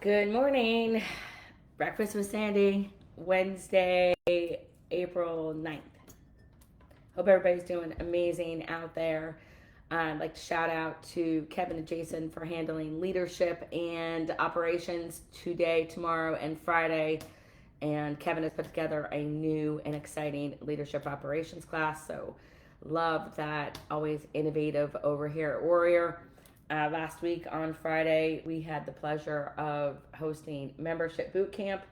Good morning. Breakfast with Sandy, Wednesday, April 9th. Hope everybody's doing amazing out there. I'd like to shout out to Kevin and Jason for handling leadership and operations today, tomorrow, and Friday. And Kevin has put together a new and exciting leadership operations class. So love that. Always innovative over here at Warrior. Last week on Friday, we had the pleasure of hosting membership boot camp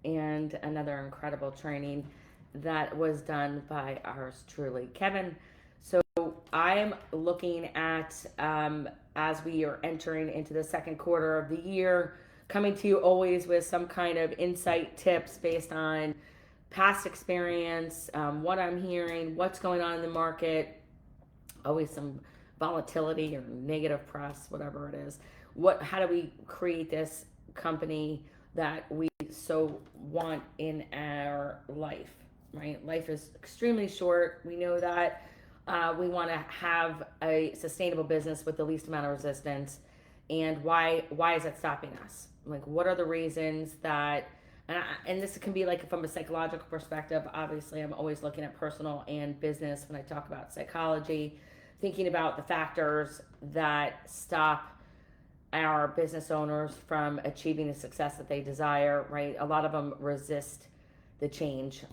and another incredible training that was done by ours truly, Kevin. So I'm looking at, as we are entering into the second quarter of the year, coming to you always with some kind of insight tips based on past experience, what I'm hearing, what's going on in the market, always some volatility or negative press, whatever it is. How do we create this company that we so want in our life, right? Life is extremely short. We know that. We want to have a sustainable business with the least amount of resistance. And why is that stopping us? Like, what are the reasons that, and this can be like from a psychological perspective. Obviously, I'm always looking at personal and business when I talk about psychology, thinking about the factors that stop our business owners from achieving the success that they desire, right? A lot of them resist the change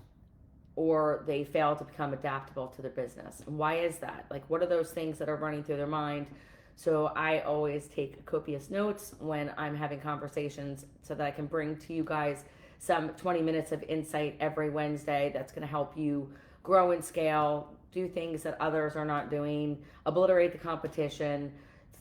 or they fail to become adaptable to their business. And why is that? Like, what are those things that are running through their mind? So I always take copious notes when I'm having conversations so that I can bring to you guys some 20 minutes of insight every Wednesday that's going to help you grow and scale, do things that others are not doing, obliterate the competition,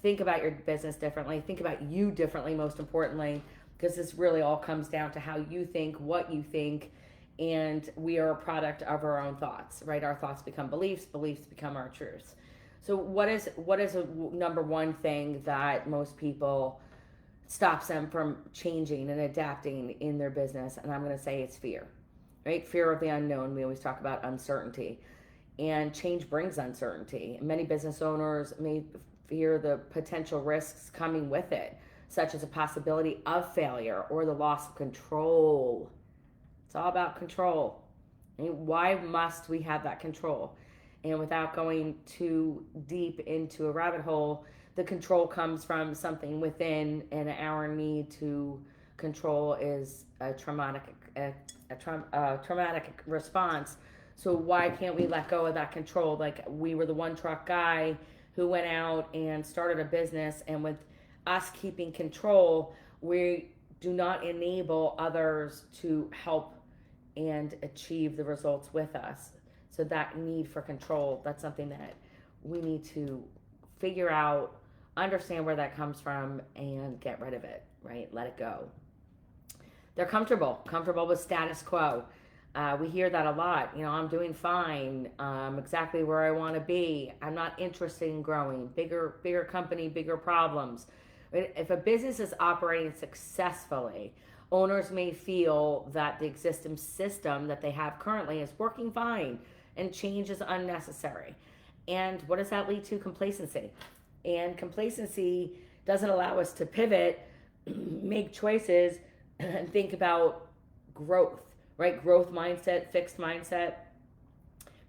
think about your business differently, think about you differently, most importantly, because this really all comes down to how you think, what you think, and we are a product of our own thoughts, right? Our thoughts become beliefs, beliefs become our truths. So what is a number one thing that most people stops them from changing and adapting in their business? And I'm going to say it's fear, right? Fear of the unknown. We always talk about uncertainty. And change brings uncertainty. Many business owners may fear the potential risks coming with it, such as a possibility of failure or the loss of control. It's all about control. And why must we have that control? And without going too deep into a rabbit hole, the control comes from something within, and our need to control is a traumatic response. So why can't we let go of that control? Like, we were the one truck guy who went out and started a business, and with us keeping control, we do not enable others to help and achieve the results with us. So that need for control, that's something that we need to figure out, understand where that comes from, and get rid of it, right? Let it go. They're comfortable with status quo. We hear that a lot. You know, I'm doing fine. I'm exactly where I want to be. I'm not interested in growing. Bigger company, bigger problems. If a business is operating successfully, owners may feel that the existing system that they have currently is working fine and change is unnecessary. And what does that lead to? Complacency. And complacency doesn't allow us to pivot, make choices, and think about growth, right? Growth mindset, fixed mindset.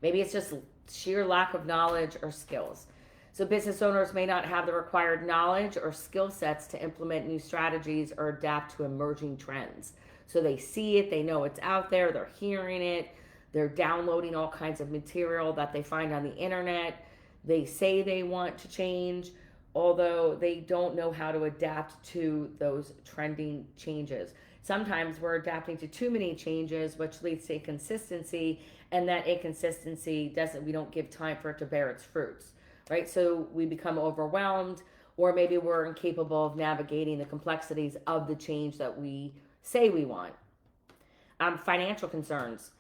Maybe it's just sheer lack of knowledge or skills. So business owners may not have the required knowledge or skill sets to implement new strategies or adapt to emerging trends. So they see it, they know it's out there, they're hearing it, they're downloading all kinds of material that they find on the internet. They say they want to change, although they don't know how to adapt to those trending changes. Sometimes we're adapting to too many changes, which leads to inconsistency, and that inconsistency we don't give time for it to bear its fruits, right? So we become overwhelmed, or maybe we're incapable of navigating the complexities of the change that we say we want. Financial concerns.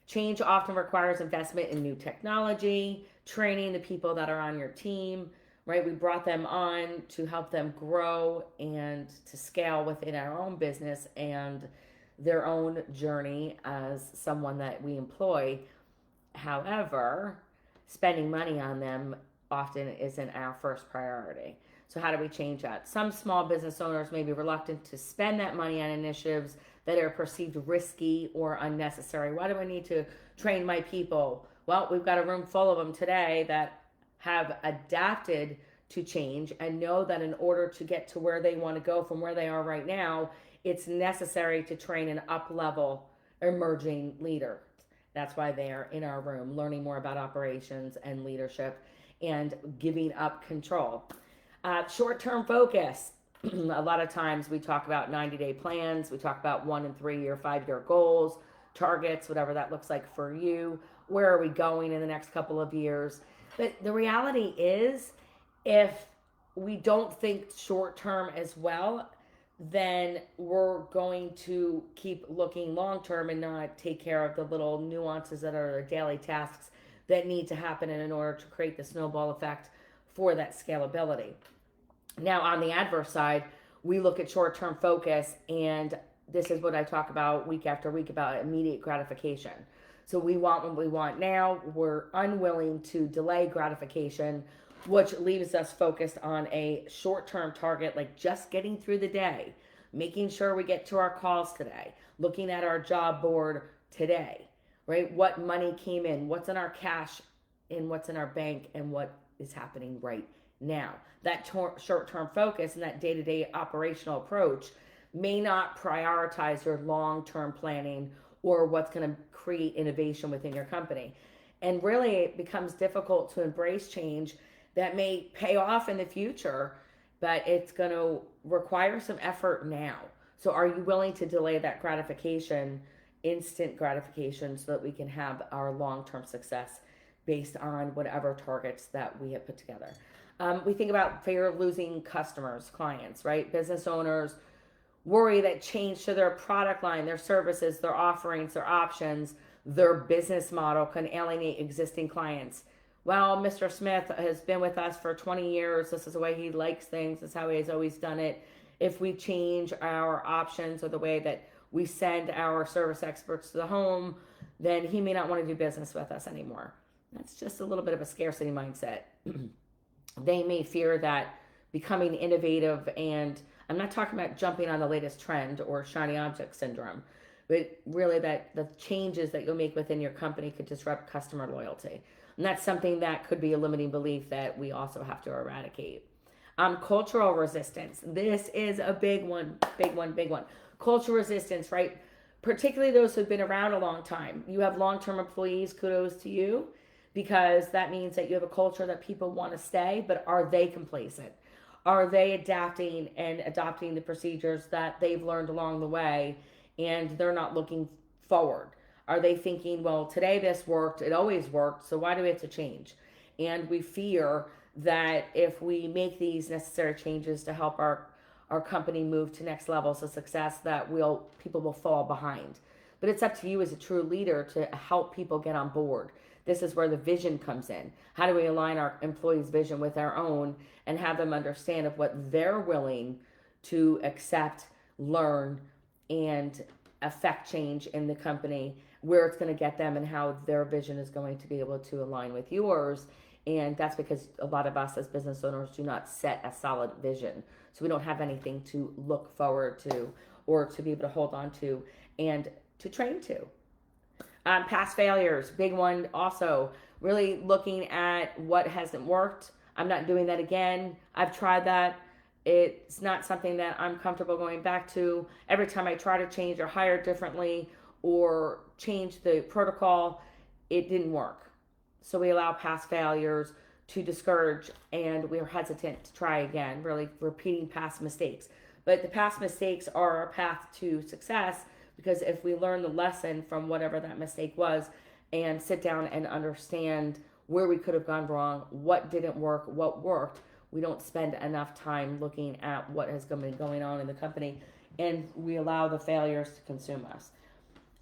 Change often requires investment in new technology, training the people that are on your team, right? We brought them on to help them grow and to scale within our own business and their own journey as someone that we employ. However, spending money on them often isn't our first priority. So how do we change that? Some small business owners may be reluctant to spend that money on initiatives that are perceived risky or unnecessary. Why do I need to train my people? Well, we've got a room full of them today that have adapted to change and know that in order to get to where they want to go from where they are right now, it's necessary to train an up-level emerging leader. That's why they are in our room, learning more about operations and leadership and giving up control. Short-term focus. A lot of times we talk about 90-day plans. We talk about 1 and 3 year, 5-year goals, targets, whatever that looks like for you. Where are we going in the next couple of years? But the reality is, if we don't think short-term as well, then we're going to keep looking long-term and not take care of the little nuances that are daily tasks that need to happen in order to create the snowball effect for that scalability. Now, on the adverse side, we look at short-term focus, and this is what I talk about week after week about immediate gratification. So we want what we want now. We're unwilling to delay gratification, which leaves us focused on a short-term target, like just getting through the day, making sure we get to our calls today, looking at our job board today, right? What money came in, what's in our cash, and what's in our bank, and what is happening right now. That short-term focus and that day-to-day operational approach may not prioritize your long-term planning or what's going to create innovation within your company. And really, it becomes difficult to embrace change that may pay off in the future, but it's going to require some effort now. So are you willing to delay that gratification, instant gratification, so that we can have our long-term success based on whatever targets that we have put together? We think about fear of losing customers, clients, right? Business owners worry that change to their product line, their services, their offerings, their options, their business model can alienate existing clients. Well, Mr. Smith has been with us for 20 years. This is the way he likes things. This is how he has always done it. If we change our options or the way that we send our service experts to the home, then he may not want to do business with us anymore. That's just a little bit of a scarcity mindset. They may fear that becoming innovative, and I'm not talking about jumping on the latest trend or shiny object syndrome, but really that the changes that you'll make within your company could disrupt customer loyalty. And that's something that could be a limiting belief that we also have to eradicate. Cultural resistance. This is a big one. Cultural resistance, right? Particularly those who've been around a long time. You have long-term employees, kudos to you, because that means that you have a culture that people want to stay, but are they complacent? Are they adapting and adopting the procedures that they've learned along the way, and they're not looking forward? Are they thinking, well, today this worked, it always worked, so why do we have to change? And we fear that if we make these necessary changes to help our company move to next levels of success, that people will fall behind. But it's up to you as a true leader to help people get on board. This is where the vision comes in. How do we align our employees' vision with our own and have them understand of what they're willing to accept, learn, and affect change in the company, where it's going to get them, and how their vision is going to be able to align with yours. And that's because a lot of us as business owners do not set a solid vision. So we don't have anything to look forward to or to be able to hold on to and to train to. Past failures, big one also. Really looking at what hasn't worked. I'm not doing that again. I've tried that. It's not something that I'm comfortable going back to. Every time I try to change or hire differently or change the protocol, it didn't work. So we allow past failures to discourage, and we're hesitant to try again, really repeating past mistakes. But the past mistakes are our path to success, because if we learn the lesson from whatever that mistake was and sit down and understand where we could have gone wrong, what didn't work, what worked, we don't spend enough time looking at what has been going on in the company, and we allow the failures to consume us.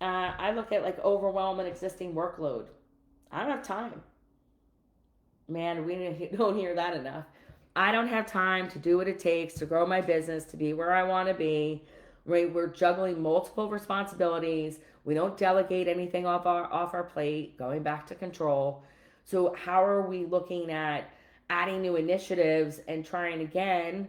I look at like overwhelm and existing workload. I don't have time. Man, we don't hear that enough. I don't have time to do what it takes to grow my business, to be where I want to be. Right? We're juggling multiple responsibilities. We don't delegate anything off our plate, going back to control. So how are we looking at adding new initiatives and trying again,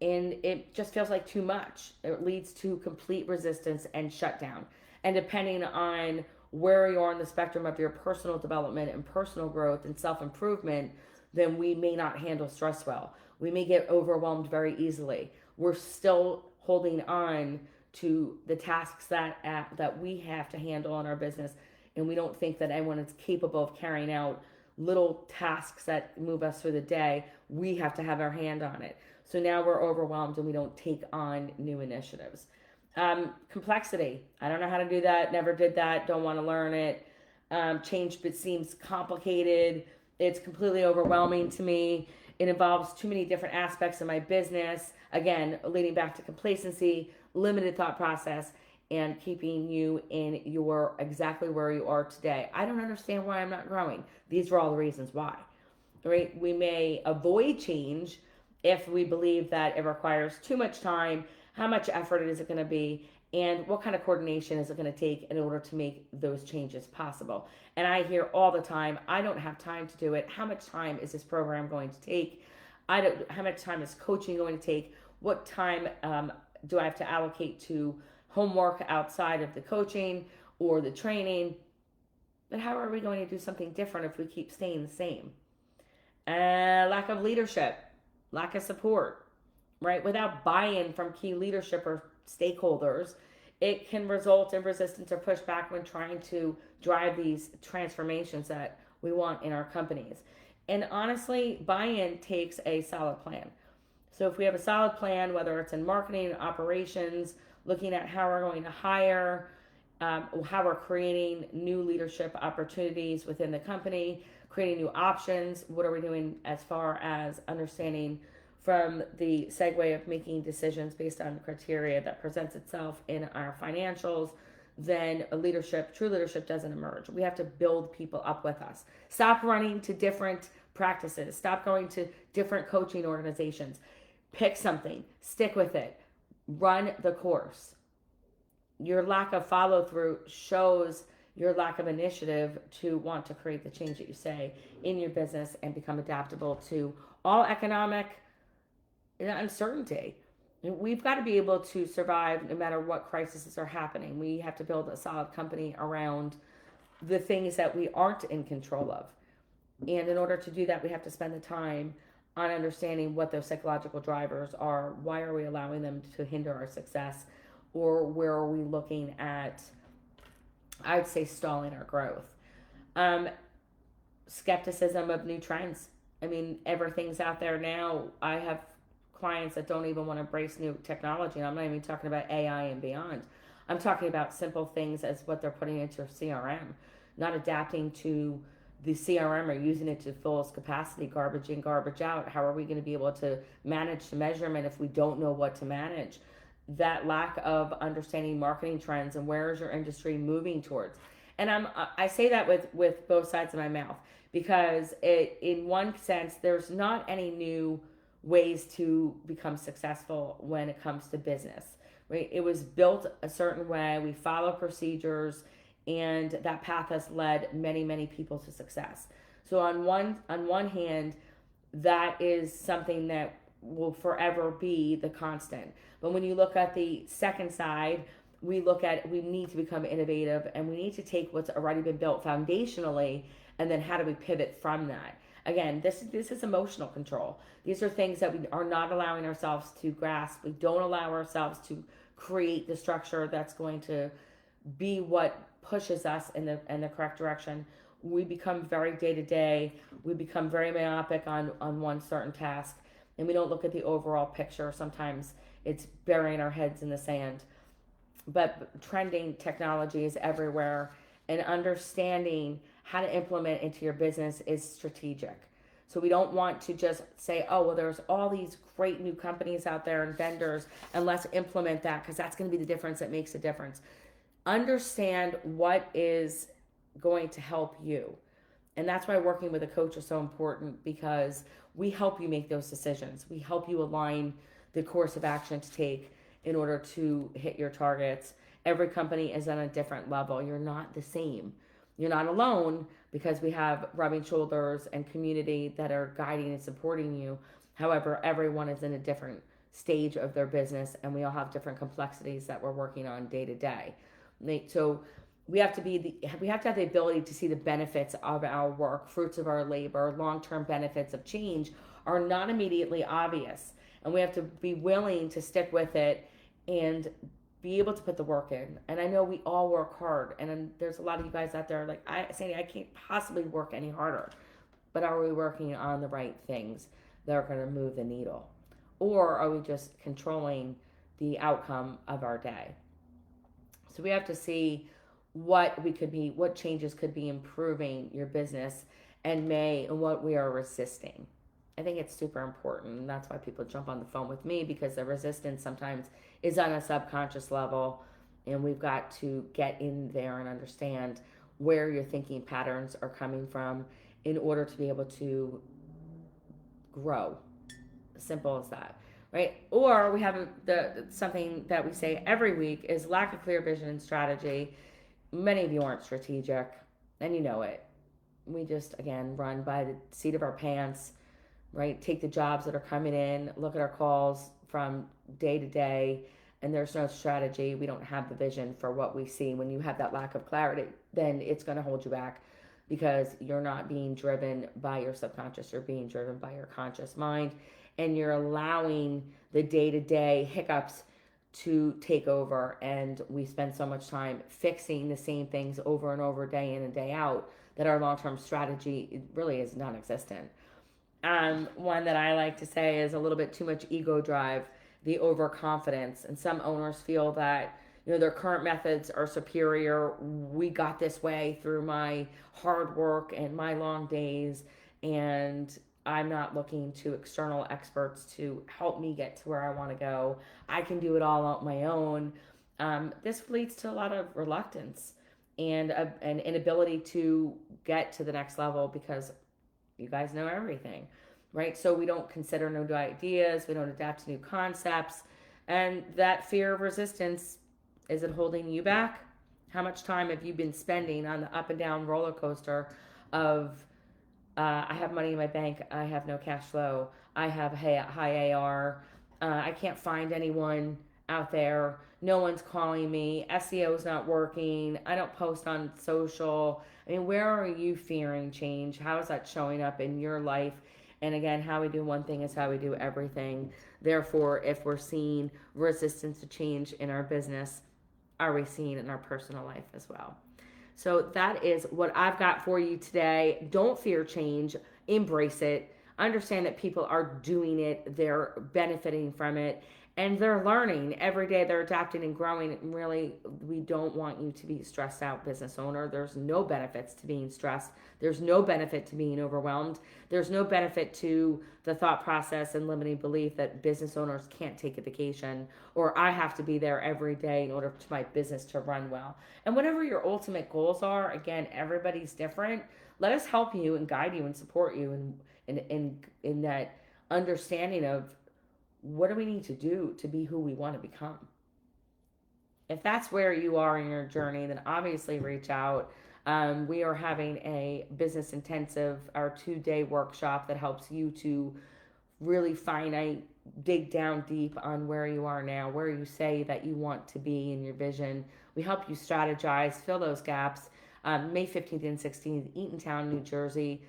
and it just feels like too much. It leads to complete resistance and shutdown. And depending on where you are on the spectrum of your personal development and personal growth and self-improvement, then we may not handle stress well. We may get overwhelmed very easily. We're still holding on to the tasks that we have to handle in our business, and we don't think that anyone is capable of carrying out little tasks that move us through the day. We have to have our hand on it. So now we're overwhelmed and we don't take on new initiatives. Complexity. I don't know how to do that. Never did that. Don't want to learn it. Change but seems complicated. It's completely overwhelming to me. It involves too many different aspects of my business. Again, leading back to complacency, limited thought process, and keeping you in your exactly where you are today. I don't understand why I'm not growing. These are all the reasons why. Right? We may avoid change if we believe that it requires too much time, how much effort is it going to be, and what kind of coordination is it going to take in order to make those changes possible. And I hear all the time, I don't have time to do it. How much time is this program going to take? How much time is coaching going to take? What time do I have to allocate to homework outside of the coaching or the training? But how are we going to do something different if we keep staying the same? Lack of leadership, lack of support, right? Without buy-in from key leadership or stakeholders, it can result in resistance or pushback when trying to drive these transformations that we want in our companies. And honestly, buy-in takes a solid plan. So if we have a solid plan, whether it's in marketing, operations, looking at how we're going to hire, how we're creating new leadership opportunities within the company, creating new options, what are we doing as far as understanding from the segue of making decisions based on the criteria that presents itself in our financials, then true leadership doesn't emerge. We have to build people up with us. Stop running to different practices. Stop going to different coaching organizations. Pick something, stick with it, run the course. Your lack of follow through shows your lack of initiative to want to create the change that you say in your business and become adaptable to all economic uncertainty. We've got to be able to survive no matter what crises are happening. We have to build a solid company around the things that we aren't in control of. And in order to do that, we have to spend the time on understanding what those psychological drivers are. Why are we allowing them to hinder our success? Or where are we looking at, I'd say, stalling our growth? Skepticism of new trends. I mean, everything's out there now. I have clients that don't even want to embrace new technology. And I'm not even talking about AI and beyond. I'm talking about simple things as what they're putting into CRM, not adapting to the CRM or using it to fullest capacity, garbage in, garbage out. How are we going to be able to manage the measurement if we don't know what to manage? That lack of understanding marketing trends and where is your industry moving towards. And I say that with both sides of my mouth, because in one sense, there's not any new ways to become successful when it comes to business, right? It was built a certain way. We follow procedures, and that path has led many, many people to success. So on one hand, that is something that will forever be the constant. But when you look at the second side, we need to become innovative, and we need to take what's already been built foundationally, and then how do we pivot from that? Again, this is emotional control. These are things that we are not allowing ourselves to grasp. We don't allow ourselves to create the structure that's going to be what pushes us in the correct direction. We become very day-to-day. We become very myopic on one certain task, and we don't look at the overall picture. Sometimes it's burying our heads in the sand. But trending technology is everywhere, and understanding how to implement into your business is strategic. So we don't want to just say, oh, well, there's all these great new companies out there and vendors, and let's implement that because that's going to be the difference that makes a difference. Understand what is going to help you. And that's why working with a coach is so important, because we help you make those decisions. We help you align the course of action to take in order to hit your targets. Every company is on a different level. You're not the same. You're not alone, because we have rubbing shoulders and community that are guiding and supporting you. However, everyone is in a different stage of their business, and we all have different complexities that we're working on day to day. So we have to have the ability to see the benefits of our work, fruits of our labor, long-term benefits of change are not immediately obvious, and we have to be willing to stick with it and be able to put the work in. And I know we all work hard, and there's a lot of you guys out there like, Sandy, I can't possibly work any harder. But are we working on the right things that are going to move the needle? Or are we just controlling the outcome of our day? So we have to see what changes could be improving your business and what we are resisting. I think it's super important, and that's why people jump on the phone with me, because the resistance sometimes is on a subconscious level, and we've got to get in there and understand where your thinking patterns are coming from in order to be able to grow. Simple as that, right? Or we have something that we say every week is lack of clear vision and strategy. Many of you aren't strategic, and you know it. We just, again, run by the seat of our pants, right? Take the jobs that are coming in, look at our calls from day to day, and there's no strategy. We don't have the vision for what we see. When you have that lack of clarity, then it's going to hold you back, because you're not being driven by your subconscious, you're being driven by your conscious mind, and you're allowing the day-to-day hiccups to take over. And we spend so much time fixing the same things over and over, day in and day out, that our long-term strategy really is non-existent. One that I like to say is a little bit too much ego drive, the overconfidence. And some owners feel that, their current methods are superior. We got this way through my hard work and my long days, and I'm not looking to external experts to help me get to where I want to go. I can do it all on my own. This leads to a lot of reluctance and an inability to get to the next level, because you guys know everything, right? So we don't consider new ideas. We don't adapt to new concepts. And that fear of resistance, is it holding you back? How much time have you been spending on the up and down roller coaster of, I have money in my bank, I have no cash flow, I have high AR, I can't find anyone out there, no one's calling me, SEO is not working, I don't post on social. I mean, where are you fearing change? How is that showing up in your life? And again, how we do one thing is how we do everything. Therefore, if we're seeing resistance to change in our business, are we seeing it in our personal life as well? So that is what I've got for you today. Don't fear change. Embrace it. Understand that people are doing it. They're benefiting from it. And they're learning every day. They're adapting and growing. And really, we don't want you to be a stressed out business owner. There's no benefits to being stressed. There's no benefit to being overwhelmed. There's no benefit to the thought process and limiting belief that business owners can't take a vacation, or I have to be there every day in order for my business to run well. And whatever your ultimate goals are, again, everybody's different. Let us help you and guide you and support you in that understanding of, what do we need to do to be who we want to become? If that's where you are in your journey, then obviously reach out. We are having a business intensive, our 2-day workshop that helps you to really dig down deep on where you are now, where you say that you want to be in your vision. We help you strategize, fill those gaps. May 15th and 16th, Eatontown, New Jersey.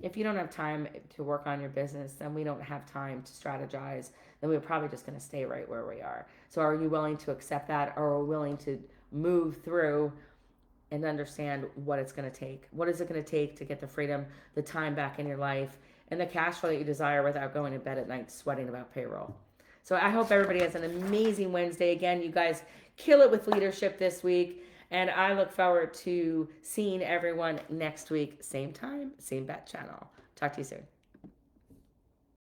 If you don't have time to work on your business, then we don't have time to strategize. Then we're probably just going to stay right where we are. So are you willing to accept that, or are we willing to move through and understand what it's going to take? What is it going to take to get the freedom, the time back in your life, and the cash flow that you desire without going to bed at night sweating about payroll? So I hope everybody has an amazing Wednesday. Again, you guys kill it with leadership this week. And I look forward to seeing everyone next week, same time, same bat channel. Talk to you soon.